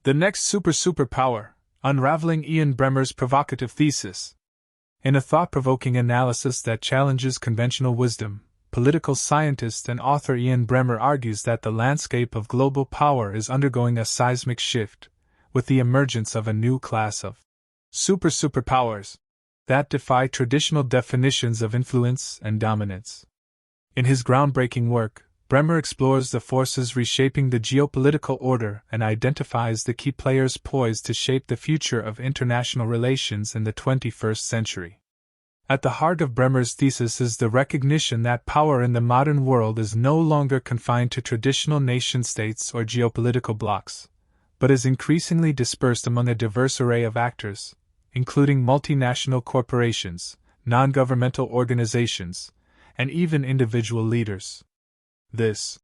The next super-superpower, Unraveling Ian Bremmer's Provocative Thesis. In a thought-provoking analysis that challenges conventional wisdom, political scientist and author Ian Bremmer argues that the landscape of global power is undergoing a seismic shift, with the emergence of a new class of super-superpowers that defy traditional definitions of influence and dominance. In his groundbreaking work, Bremmer explores the forces reshaping the geopolitical order and identifies the key players poised to shape the future of international relations in the 21st century. At the heart of Bremmer's thesis is the recognition that power in the modern world is no longer confined to traditional nation-states or geopolitical blocs, but is increasingly dispersed among a diverse array of actors, including multinational corporations, non-governmental organizations, and even individual leaders. This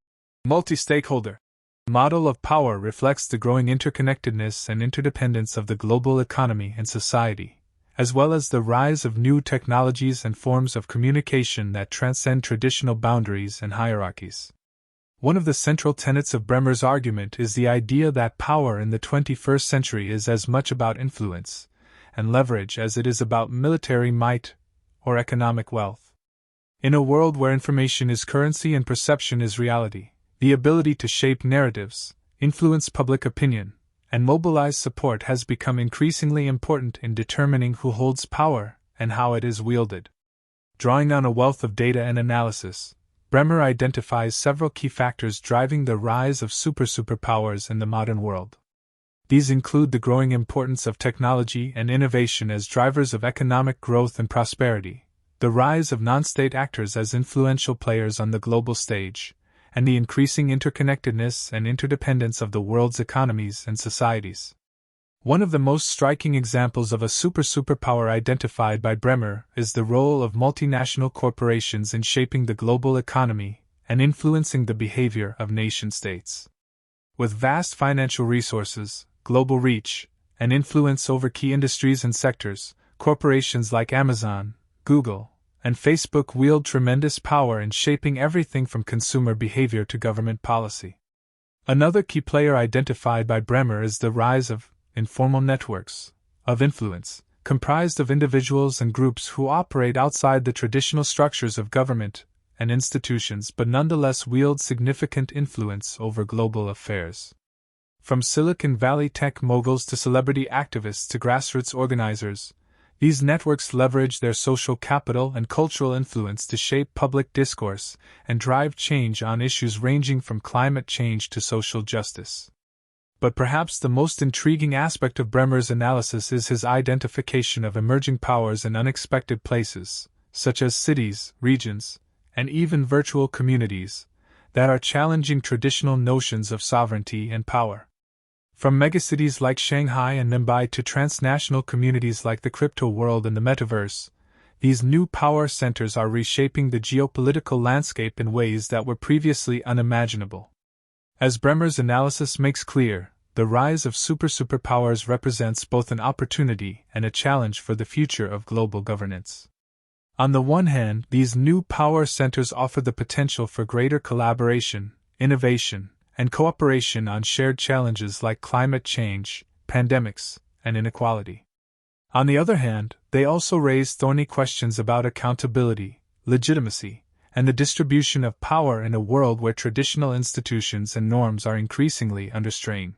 multi-stakeholder model of power reflects the growing interconnectedness and interdependence of the global economy and society, as well as the rise of new technologies and forms of communication that transcend traditional boundaries and hierarchies. One of the central tenets of Bremmer's argument is the idea that power in the 21st century is as much about influence and leverage as it is about military might or economic wealth. In a world where information is currency and perception is reality, the ability to shape narratives, influence public opinion, and mobilize support has become increasingly important in determining who holds power and how it is wielded. Drawing on a wealth of data and analysis, Bremmer identifies several key factors driving the rise of super-superpowers in the modern world. These include the growing importance of technology and innovation as drivers of economic growth and prosperity, the rise of non-state actors as influential players on the global stage, and the increasing interconnectedness and interdependence of the world's economies and societies. One of the most striking examples of a super-superpower identified by Bremmer is the role of multinational corporations in shaping the global economy and influencing the behavior of nation-states. With vast financial resources, global reach, and influence over key industries and sectors, corporations like Amazon, Google, and Facebook wield tremendous power in shaping everything from consumer behavior to government policy. Another key player identified by Bremmer is the rise of informal networks of influence, comprised of individuals and groups who operate outside the traditional structures of government and institutions but nonetheless wield significant influence over global affairs. From Silicon Valley tech moguls to celebrity activists to grassroots organizers, these networks leverage their social capital and cultural influence to shape public discourse and drive change on issues ranging from climate change to social justice. But perhaps the most intriguing aspect of Bremmer's analysis is his identification of emerging powers in unexpected places, such as cities, regions, and even virtual communities, that are challenging traditional notions of sovereignty and power. From megacities like Shanghai and Mumbai to transnational communities like the crypto world and the metaverse, these new power centers are reshaping the geopolitical landscape in ways that were previously unimaginable. As Bremmer's analysis makes clear, the rise of super-superpowers represents both an opportunity and a challenge for the future of global governance. On the one hand, these new power centers offer the potential for greater collaboration, innovation, and cooperation on shared challenges like climate change, pandemics, and inequality. On the other hand, they also raise thorny questions about accountability, legitimacy, and the distribution of power in a world where traditional institutions and norms are increasingly under strain.